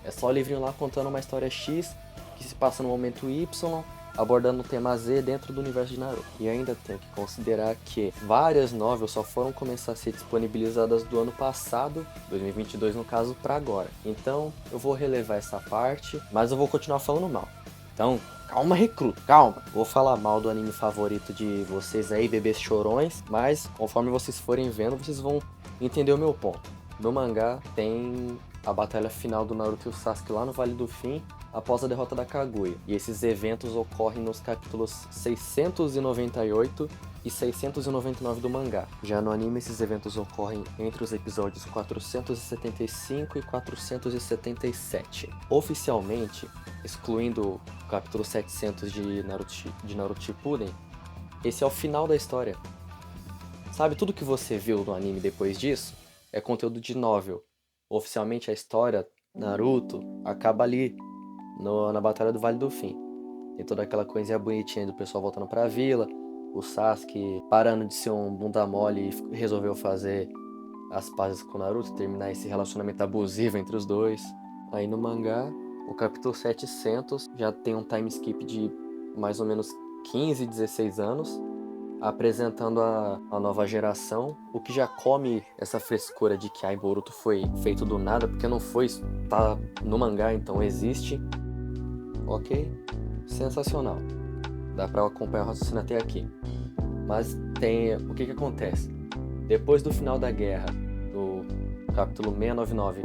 É só o livrinho lá contando uma história X que se passa no momento Y, abordando o tema Z dentro do universo de Naruto. E ainda tenho que considerar que várias novels só foram começar a ser disponibilizadas do ano passado, 2022 no caso, pra agora. Então eu vou relevar essa parte, mas eu vou continuar falando mal. Então, calma, recruta, calma. Vou falar mal do anime favorito de vocês aí, bebês chorões, mas conforme vocês forem vendo, vocês vão entender o meu ponto. No mangá tem a batalha final do Naruto e o Sasuke lá no Vale do Fim, após a derrota da Kaguya. E esses eventos ocorrem nos capítulos 698 e 699 do mangá. Já no anime, esses eventos ocorrem entre os episódios 475 e 477. Oficialmente, excluindo o capítulo 700 de Naruto Shippuden, esse é o final da história. Sabe, tudo que você viu no anime depois disso é conteúdo de novel. Oficialmente a história, Naruto, acaba ali, na Batalha do Vale do Fim. Tem toda aquela coisinha bonitinha do pessoal voltando pra vila, o Sasuke parando de ser um bunda mole e resolveu fazer as pazes com o Naruto, terminar esse relacionamento abusivo entre os dois. Aí no mangá, O capítulo 700 já tem um time skip de mais ou menos 15, 16 anos, apresentando a nova geração, o que já come essa frescura de que Boruto foi feito do nada, porque não foi, tá no mangá, então existe. Ok? Sensacional. Dá pra acompanhar o raciocínio até aqui. Mas tem... o que acontece? Depois do final da guerra, do capítulo 699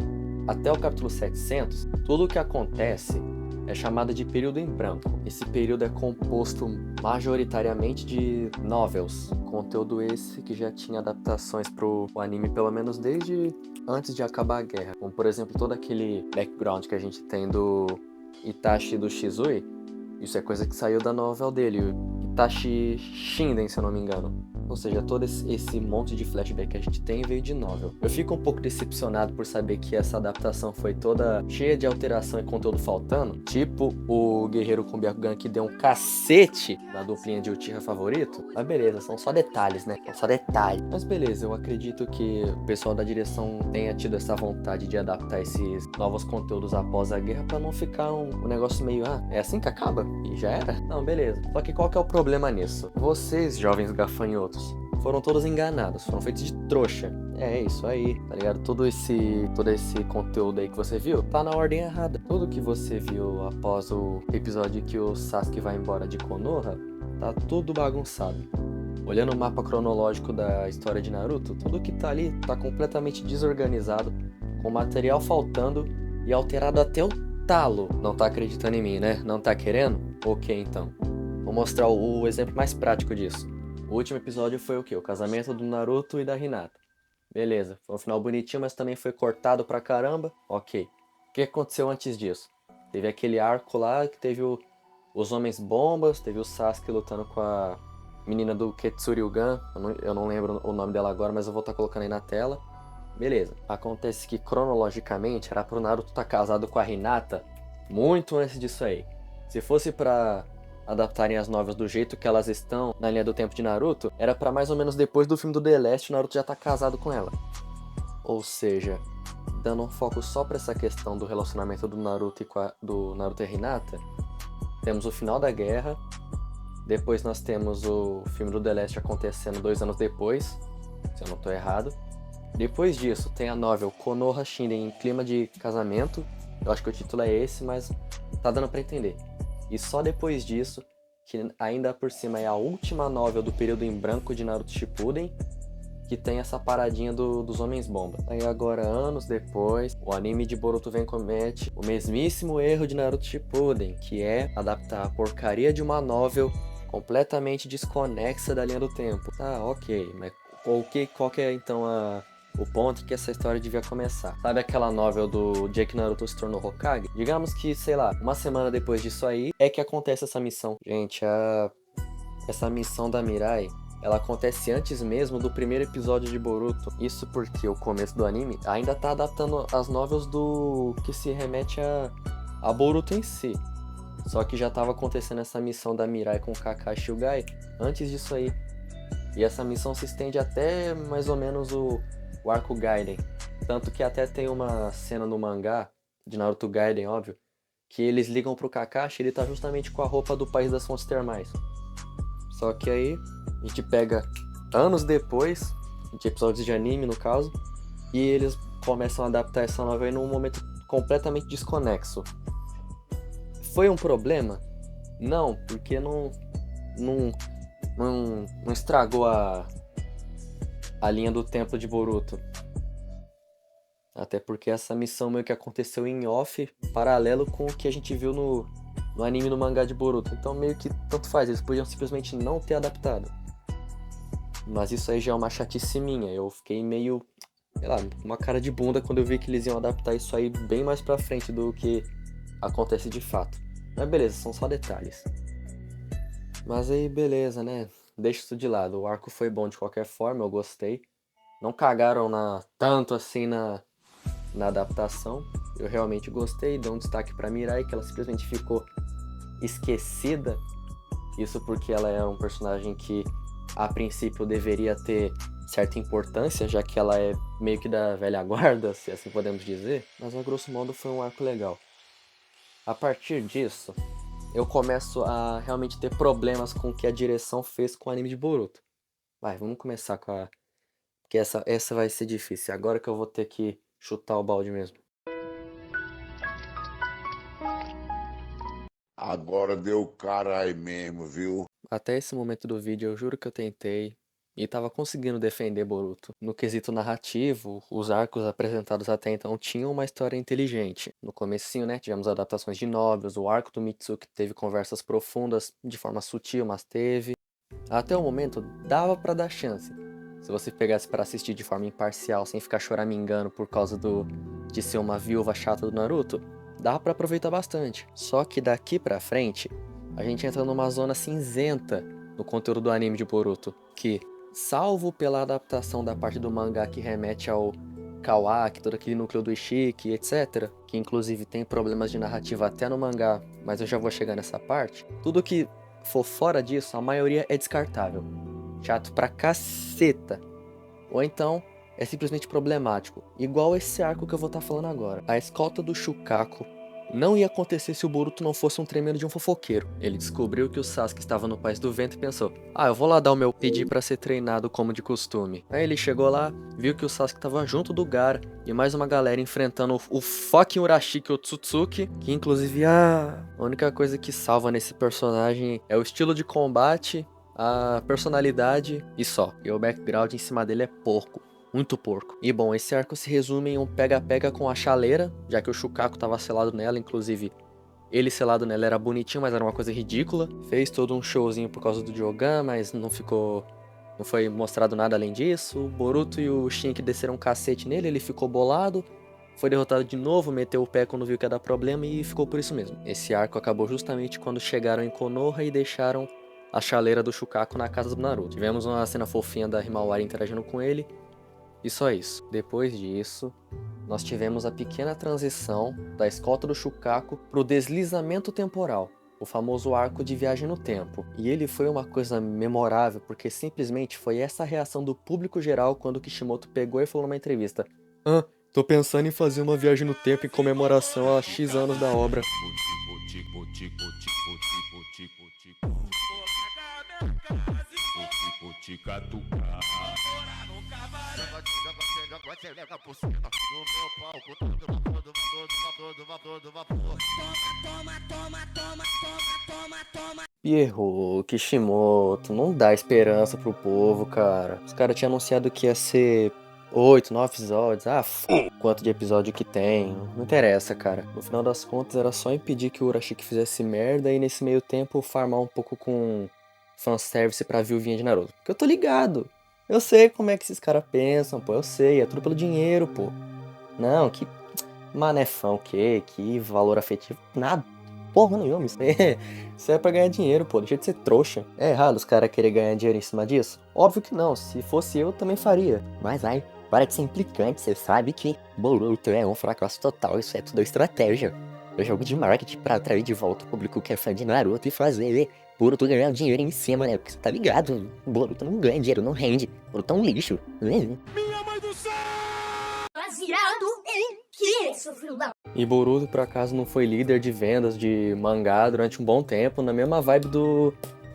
até o capítulo 700, tudo o que acontece é chamado de período em branco. Esse período é composto majoritariamente de novels, conteúdo esse que já tinha adaptações pro anime pelo menos desde antes de acabar a guerra. Como por exemplo todo aquele background que a gente tem do Itachi do Shizui, isso é coisa que saiu da novel dele, o Itachi Shinden, se eu não me engano. Ou seja, todo esse monte de flashback que a gente tem veio de novel. Eu fico um pouco decepcionado por saber que essa adaptação foi toda cheia de alteração e conteúdo faltando. Tipo o Guerreiro com Byakugan que deu um cacete na duplinha de Uchiha favorito. Mas beleza, são só detalhes, né? São só detalhes. Mas beleza, eu acredito que o pessoal da direção tenha tido essa vontade de adaptar esses novos conteúdos após a guerra pra não ficar um negócio meio, é assim que acaba? E já era? Não, beleza. Só que qual que é o problema nisso? Vocês, jovens gafanhotos, foram todos enganados, foram feitos de trouxa. É isso aí, tá ligado? Todo esse conteúdo aí que você viu, tá na ordem errada. Tudo que você viu após o episódio que o Sasuke vai embora de Konoha, tá tudo bagunçado. Olhando o mapa cronológico da história de Naruto, tudo que tá ali tá completamente desorganizado, com material faltando e alterado até o talo. Não tá acreditando em mim, né? Não tá querendo? Ok, então. Vou mostrar o exemplo mais prático disso. O último episódio foi o quê? O casamento do Naruto e da Hinata. Beleza, foi um final bonitinho, mas também foi cortado pra caramba. Ok. O que aconteceu antes disso? Teve aquele arco lá que teve os Homens Bombas, teve o Sasuke lutando com a menina do Ketsuryugan. Eu não lembro o nome dela agora, mas eu vou estar colocando aí na tela. Beleza. Acontece que cronologicamente era pro Naruto estar casado com a Hinata muito antes disso aí. Se fosse pra adaptarem as novas do jeito que elas estão na linha do tempo de Naruto, era pra mais ou menos depois do filme do The Last o Naruto já tá casado com ela. Ou seja, dando um foco só pra essa questão do relacionamento do Naruto do Naruto e Hinata, temos o final da guerra, depois nós temos o filme do The Last acontecendo 2 anos depois, se eu não tô errado. Depois disso, tem a novel Konoha Shinden em clima de casamento. Eu acho que o título é esse, mas tá dando pra entender. E só depois disso, que ainda por cima é a última novel do período em branco de Naruto Shippuden, que tem essa paradinha dos Homens Bomba. Aí agora, anos depois, o anime de Boruto vem e comete o mesmíssimo erro de Naruto Shippuden, que é adaptar a porcaria de uma novel completamente desconexa da linha do tempo. Tá, ok, mas qual que é então o ponto que essa história devia começar? Sabe aquela novel do dia que Naruto se tornou Hokage? Digamos que, sei lá, uma semana depois disso aí é que acontece essa missão. Gente, essa missão da Mirai, ela acontece antes mesmo do primeiro episódio de Boruto. Isso porque o começo do anime ainda tá adaptando as novels do que se remete a Boruto em si. Só que já tava acontecendo essa missão da Mirai com o Kakashi e o Gai antes disso aí. E essa missão se estende até mais ou menos o arco Gaiden. Tanto que até tem uma cena no mangá, de Naruto Gaiden, óbvio, que eles ligam pro Kakashi e ele tá justamente com a roupa do País das Fontes Termais. Só que aí, a gente pega anos depois, de episódios de anime no caso, e eles começam a adaptar essa novela num momento completamente desconexo. Foi um problema? Não, porque não estragou a linha do tempo de Boruto. Até porque essa missão meio que aconteceu em off, paralelo com o que a gente viu no anime e no mangá de Boruto. Então meio que tanto faz, eles podiam simplesmente não ter adaptado. Mas isso aí já é uma chatice minha. Eu fiquei meio, sei lá, com uma cara de bunda quando eu vi que eles iam adaptar isso aí bem mais pra frente do que acontece de fato. Mas beleza, são só detalhes. Mas aí beleza, né? Deixa isso de lado. O arco foi bom de qualquer forma, eu gostei. Não cagaram tanto assim na adaptação. Eu realmente gostei. Dei um destaque pra Mirai, que ela simplesmente ficou esquecida. Isso porque ela é um personagem que a princípio deveria ter certa importância, já que ela é meio que da velha guarda, se assim podemos dizer. Mas a grosso modo foi um arco legal. A partir disso, eu começo a realmente ter problemas com o que a direção fez com o anime de Boruto. Vai, vamos começar com a... Porque essa vai ser difícil. Agora que eu vou ter que chutar o balde mesmo. Agora deu carai mesmo, viu? Até esse momento do vídeo, eu juro que eu tentei e tava conseguindo defender Boruto. No quesito narrativo, os arcos apresentados até então tinham uma história inteligente. No comecinho, né, tivemos adaptações de novelas, o arco do Mitsuki teve conversas profundas, de forma sutil, mas teve. Até o momento, dava pra dar chance. Se você pegasse pra assistir de forma imparcial, sem ficar choramingando por causa de ser uma viúva chata do Naruto, dava pra aproveitar bastante. Só que daqui pra frente, a gente entra numa zona cinzenta no conteúdo do anime de Boruto, que, salvo pela adaptação da parte do mangá que remete ao Kawaki, todo aquele núcleo do Ishiki, etc., que inclusive tem problemas de narrativa até no mangá, mas eu já vou chegar nessa parte, tudo que for fora disso, a maioria é descartável. Chato pra caceta. Ou então, é simplesmente problemático, igual esse arco que eu vou estar falando agora. A escolta do Shukaku não ia acontecer se o Boruto não fosse um tremendo de um fofoqueiro. Ele descobriu que o Sasuke estava no País do Vento e pensou: ah, eu vou lá dar o meu pedir pra ser treinado como de costume. Aí ele chegou lá, viu que o Sasuke estava junto do Gaara e mais uma galera enfrentando o fucking Urashiki Otsutsuki, que inclusive a única coisa que salva nesse personagem é o estilo de combate, a personalidade e só. E o background em cima dele é porco. Muito porco. E bom, esse arco se resume em um pega-pega com a chaleira, já que o Shukaku tava selado nela, inclusive ele selado nela era bonitinho, mas era uma coisa ridícula. Fez todo um showzinho por causa do Jogan, mas não foi mostrado nada além disso. O Boruto e o Shinki desceram um cacete nele, ele ficou bolado, foi derrotado de novo, meteu o pé quando viu que ia dar problema e ficou por isso mesmo. Esse arco acabou justamente quando chegaram em Konoha e deixaram a chaleira do Shukaku na casa do Naruto. Tivemos uma cena fofinha da Himawari interagindo com ele, e só isso. Depois disso, nós tivemos a pequena transição da escolta do Shukaku pro deslizamento temporal, o famoso arco de viagem no tempo. E ele foi uma coisa memorável, porque simplesmente foi essa a reação do público geral quando o Kishimoto pegou e falou numa entrevista: ah, tô pensando em fazer uma viagem no tempo em comemoração a X anos da obra. Pierrot, Kishimoto, não dá esperança pro povo, cara. Os caras tinham anunciado que ia ser 8, 9 episódios. Ah, quanto de episódio que tem. Não interessa, cara. No final das contas, era só impedir que o Urashiki fizesse merda e nesse meio tempo farmar um pouco com fanservice pra viuvinha de Naruto. Porque eu tô ligado. Eu sei como é que esses caras pensam, pô. Eu sei, é tudo pelo dinheiro, pô. Não, que manefão, que valor afetivo. Nada. Porra nenhuma, isso é pra ganhar dinheiro, pô, deixa de ser trouxa. É errado os caras querem ganhar dinheiro em cima disso? Óbvio que não, se fosse eu também faria. Mas ai, para de ser implicante, você sabe que Boruto é um fracasso total, isso é tudo estratégia. É jogo de marketing pra atrair de volta o público que é fã de Naruto e fazer Boruto ganhar dinheiro em cima, né? Porque você tá ligado, Boruto não ganha dinheiro, não rende. Boruto é um lixo. Baseado em que, seu filho da... E Boruto, por acaso, não foi líder de vendas de mangá durante um bom tempo, na mesma vibe do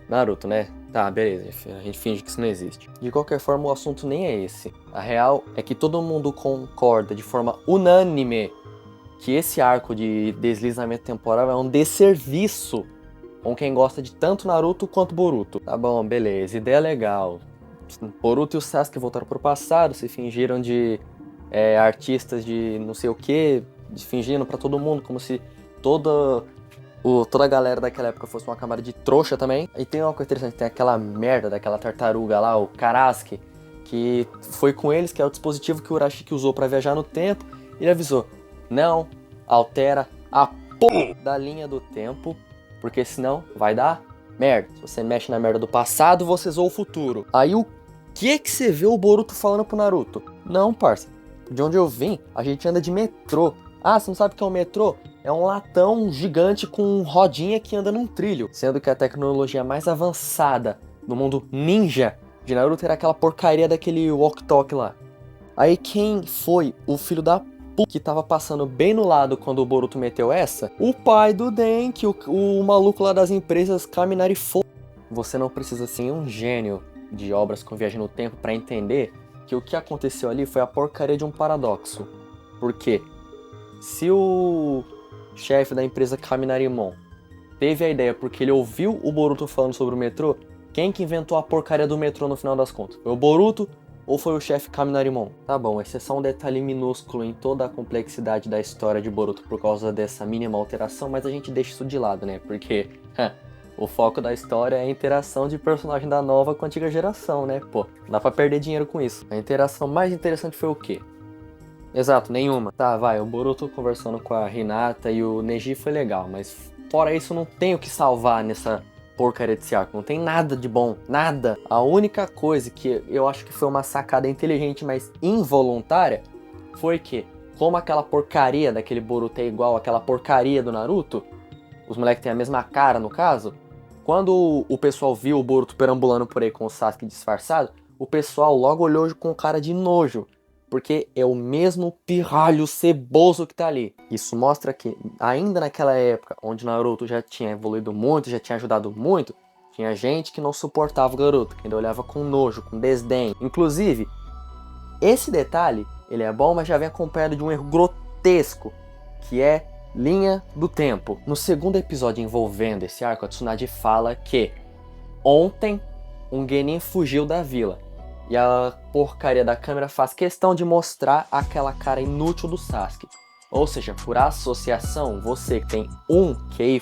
Naruto, né? Tá, beleza, a gente finge que isso não existe. De qualquer forma, o assunto nem é esse. A real é que todo mundo concorda de forma unânime que esse arco de deslizamento temporal é um desserviço com quem gosta de tanto Naruto quanto Boruto. Tá bom, beleza, ideia legal. Boruto e o Sasuke voltaram pro passado, se fingiram de artistas de não sei o que, fingindo pra todo mundo, como se toda a galera daquela época fosse uma camada de trouxa também. E tem uma coisa interessante, tem aquela merda daquela tartaruga lá, o Karasuke, que foi com eles, que é o dispositivo que o Urashiki usou pra viajar no tempo. Ele avisou: não altera a porra da linha do tempo, porque senão vai dar merda. Se você mexe na merda do passado, você zoa o futuro. Aí o que você vê o Boruto falando pro Naruto? Não, parça. De onde eu vim, a gente anda de metrô. Ah, você não sabe o que é um metrô? É um latão gigante com rodinha que anda num trilho. Sendo que a tecnologia mais avançada no mundo ninja de Naruto era aquela porcaria daquele walk-talk lá. Aí quem foi o filho da que tava passando bem no lado quando o Boruto meteu essa, o pai do Denki, o maluco lá das empresas Kaminari Fo... Você não precisa ser um gênio de obras com viagem no tempo pra entender que o que aconteceu ali foi a porcaria de um paradoxo. Por quê? Se o chefe da empresa Kaminarimon teve a ideia porque ele ouviu o Boruto falando sobre o metrô, quem que inventou a porcaria do metrô no final das contas? Foi o Boruto ou foi o chefe Kaminarimon? Tá bom, esse é só um detalhe minúsculo em toda a complexidade da história de Boruto por causa dessa mínima alteração, mas a gente deixa isso de lado, né? Porque o foco da história é a interação de personagem da nova com a antiga geração, né? Pô, não dá pra perder dinheiro com isso. A interação mais interessante foi o quê? Exato, nenhuma. Tá, vai, o Boruto conversando com a Hinata e o Neji foi legal, mas fora isso não tem o que salvar nessa porcaria desse arco, não tem nada de bom, nada. A única coisa que eu acho que foi uma sacada inteligente, mas involuntária, foi que, como aquela porcaria daquele Boruto é igual àquela porcaria do Naruto, os moleques têm a mesma cara no caso, quando o pessoal viu o Boruto perambulando por aí com o Sasuke disfarçado, o pessoal logo olhou com cara de nojo, porque é o mesmo pirralho ceboso que tá ali. Isso mostra que, ainda naquela época, onde Naruto já tinha evoluído muito, já tinha ajudado muito, tinha gente que não suportava o garoto, que ainda olhava com nojo, com desdém. Inclusive, esse detalhe, ele é bom, mas já vem acompanhado de um erro grotesco, que é linha do tempo. No segundo episódio envolvendo esse arco, a Tsunade fala que ontem um Genin fugiu da vila. E a porcaria da câmera faz questão de mostrar aquela cara inútil do Sasuke. Ou seja, por associação, você que tem um QI,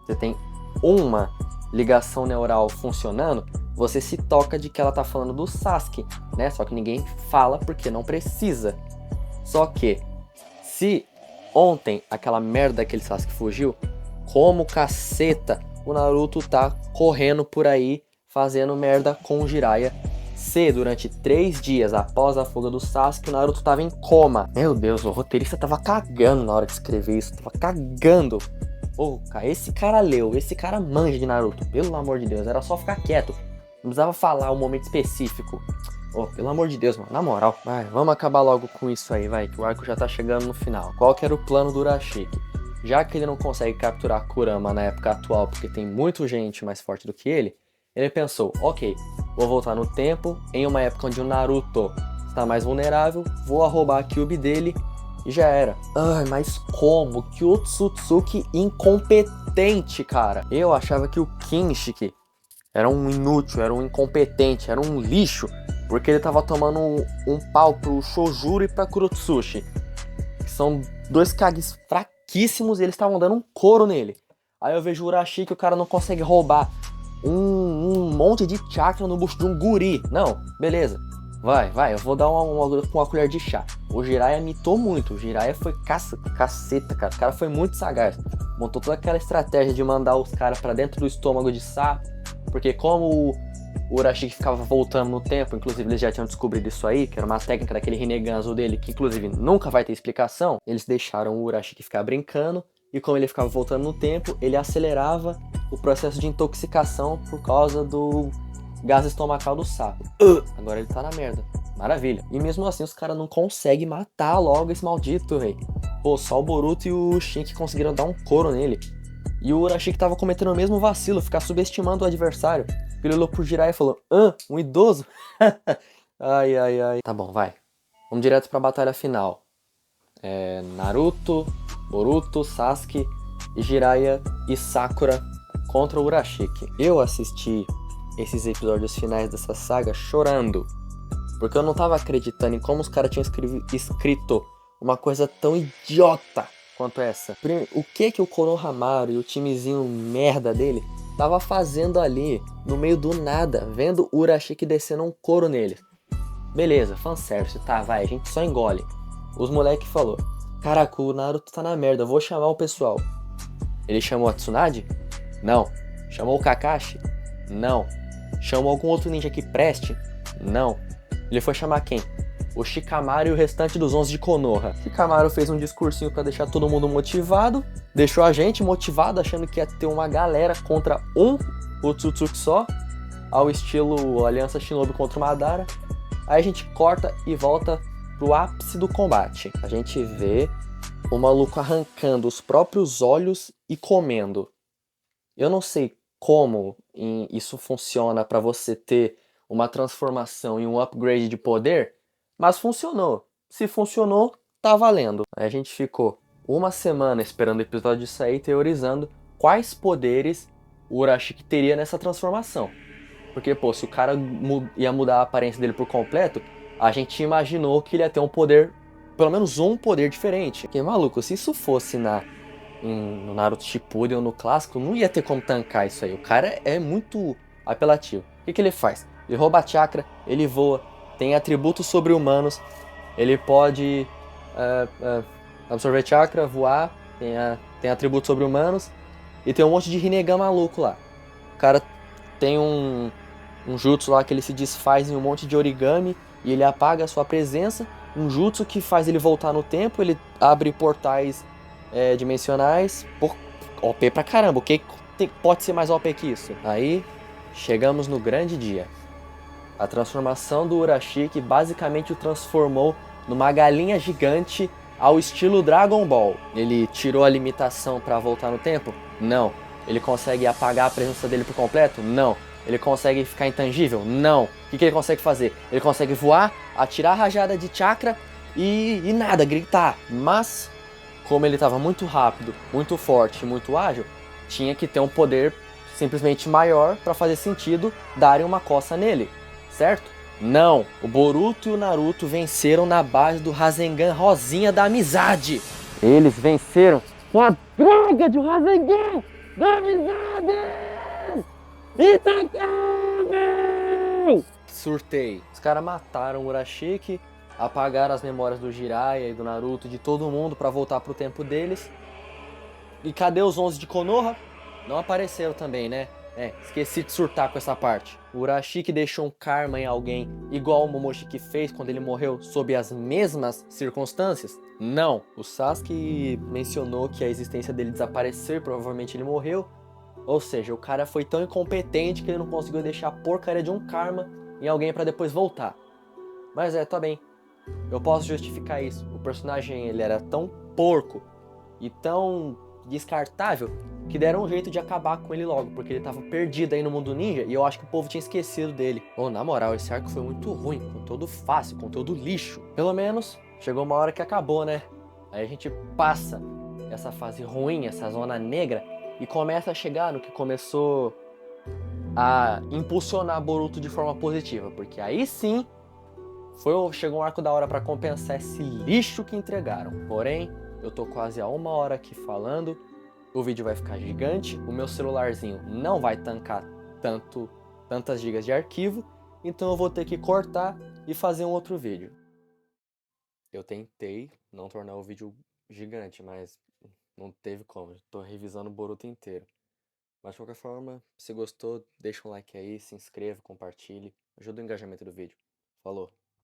você tem uma ligação neural funcionando, você se toca de que ela tá falando do Sasuke, né? Só que ninguém fala porque não precisa. Só que, se ontem aquela merda daquele Sasuke fugiu, como caceta o Naruto tá correndo por aí fazendo merda com o Jiraiya, se durante 3 dias após a fuga do Sasuke, o Naruto tava em coma. Meu Deus, o roteirista tava cagando na hora de escrever isso, tava cagando. Ô, cara, esse cara leu, esse cara manja de Naruto, pelo amor de Deus, era só ficar quieto, não precisava falar um momento específico. Ô, pelo amor de Deus, mano, na moral. Vai, vamos acabar logo com isso aí, vai, que o arco já tá chegando no final. Qual que era o plano do Urashiki? Já que ele não consegue capturar Kurama na época atual porque tem muita gente mais forte do que ele pensou, ok, vou voltar no tempo, em uma época onde o Naruto está mais vulnerável, vou roubar a Kyuubi dele e já era. Ai, mas como? Que o Otsutsuki incompetente, cara. Eu achava que o Kinshiki era um inútil, era um incompetente, era um lixo, porque ele tava tomando um pau pro Shojuro e pra Kurotsushi, que são 2 Kages fraquíssimos e eles estavam dando um couro nele. Aí eu vejo o Urashiki, o cara não consegue roubar um monte de chakra no bucho de um guri. Não, beleza. Vai, eu vou dar uma colher de chá. O Jiraiya mitou muito. O Jiraiya foi caceta, cara. O cara foi muito sagaz. Montou toda aquela estratégia de mandar os caras pra dentro do estômago de sapo. Porque como o Urashiki ficava voltando no tempo, inclusive eles já tinham descobrido isso aí, que era uma técnica daquele Rinnegan azul dele, que inclusive nunca vai ter explicação. Eles deixaram o Urashiki ficar brincando. E como ele ficava voltando no tempo, ele acelerava o processo de intoxicação por causa do gás estomacal do sapo. Agora ele tá na merda. Maravilha. E mesmo assim os caras não conseguem matar logo esse maldito, velho. Pô, só o Boruto e o Shinki conseguiram dar um couro nele. E o Urashiki tava cometendo o mesmo vacilo, ficar subestimando o adversário. Ele olhou pro Jiraiya e falou, um idoso? Ai. Tá bom, vai. Vamos direto pra batalha final. Naruto, Boruto, Sasuke, Jiraiya e Sakura contra o Urashiki. Eu assisti esses episódios finais dessa saga chorando, porque eu não tava acreditando em como os caras tinham escrito uma coisa tão idiota quanto essa. O que o Konohamaru e o timezinho merda dele tava fazendo ali, no meio do nada, vendo o Urashiki descendo um couro neles. Beleza, fanservice, tá, vai, a gente só engole. Os moleque falou, caraca, o Naruto tá na merda, eu vou chamar o pessoal. Ele chamou a Tsunade? Não. Chamou o Kakashi? Não. Chamou algum outro ninja que preste? Não. Ele foi chamar quem? O Shikamaru e o restante dos 11 de Konoha. Shikamaru fez um discursinho pra deixar todo mundo motivado, deixou a gente motivado, achando que ia ter uma galera contra um Otsutsuki só, ao estilo Aliança Shinobi contra o Madara. Aí a gente corta e volta pro ápice do combate. A gente vê o maluco arrancando os próprios olhos e comendo. Eu não sei como isso funciona para você ter uma transformação e um upgrade de poder, mas funcionou. Se funcionou, tá valendo. Aí a gente ficou uma semana esperando o episódio sair, teorizando quais poderes o Urashiki teria nessa transformação. Porque, pô, se o cara ia mudar a aparência dele por completo, a gente imaginou que ele ia ter um poder, pelo menos um poder diferente. Porque, maluco, se isso fosse no Naruto Shippuden ou no clássico, não ia ter como tancar isso aí. O cara é muito apelativo. O que ele faz? Ele rouba a chakra, ele voa, tem atributos sobre-humanos, ele pode absorver chakra, voar, tem atributos sobre-humanos e tem um monte de Rinnegan maluco lá. O cara tem um jutsu lá que ele se desfaz em um monte de origami e ele apaga a sua presença. Um jutsu que faz ele voltar no tempo, ele abre portais dimensionais. OP pra caramba, o que pode ser mais OP que isso? Aí chegamos no grande dia. A transformação do Urashiki basicamente o transformou numa galinha gigante ao estilo Dragon Ball. Ele tirou a limitação para voltar no tempo? Não. Ele consegue apagar a presença dele por completo? Não. Ele consegue ficar intangível? Não. O que ele consegue fazer? Ele consegue voar, atirar a rajada de chakra e nada, gritar. Mas, como ele estava muito rápido, muito forte e muito ágil, tinha que ter um poder simplesmente maior para fazer sentido darem uma coça nele. Certo? Não, o Boruto e o Naruto venceram na base do Rasengan Rosinha da amizade. Eles venceram com a droga de Rasengan da amizade! Intocável! Surtei. Os caras mataram o Urashiki, apagaram as memórias do Jiraiya e do Naruto, de todo mundo para voltar pro tempo deles. E cadê os 11 de Konoha? Não apareceram também, né? Esqueci de surtar com essa parte. O Urashiki deixou um karma em alguém igual o Momoshiki fez quando ele morreu sob as mesmas circunstâncias? Não. O Sasuke mencionou que a existência dele desapareceu e provavelmente ele morreu. Ou seja, o cara foi tão incompetente que ele não conseguiu deixar a porcaria de um karma em alguém pra depois voltar. Mas tá bem. Eu posso justificar isso. O personagem ele era tão porco e tão descartável que deram um jeito de acabar com ele logo, porque ele tava perdido aí no mundo ninja e eu acho que o povo tinha esquecido dele. Na moral, esse arco foi muito ruim, conteúdo fácil, conteúdo lixo. Pelo menos, chegou uma hora que acabou, né? Aí a gente passa essa fase ruim, essa zona negra, e começa a chegar no que começou a impulsionar Boruto de forma positiva, porque aí sim chegou um arco da hora pra compensar esse lixo que entregaram. Porém, eu tô quase a 1 hora aqui falando, o vídeo vai ficar gigante, o meu celularzinho não vai tancar tantas gigas de arquivo, então eu vou ter que cortar e fazer um outro vídeo. Eu tentei não tornar o vídeo gigante, mas não teve como, tô revisando o Boruto inteiro. Mas de qualquer forma, se gostou, deixa um like aí, se inscreva, compartilhe, ajuda o engajamento do vídeo. Falou!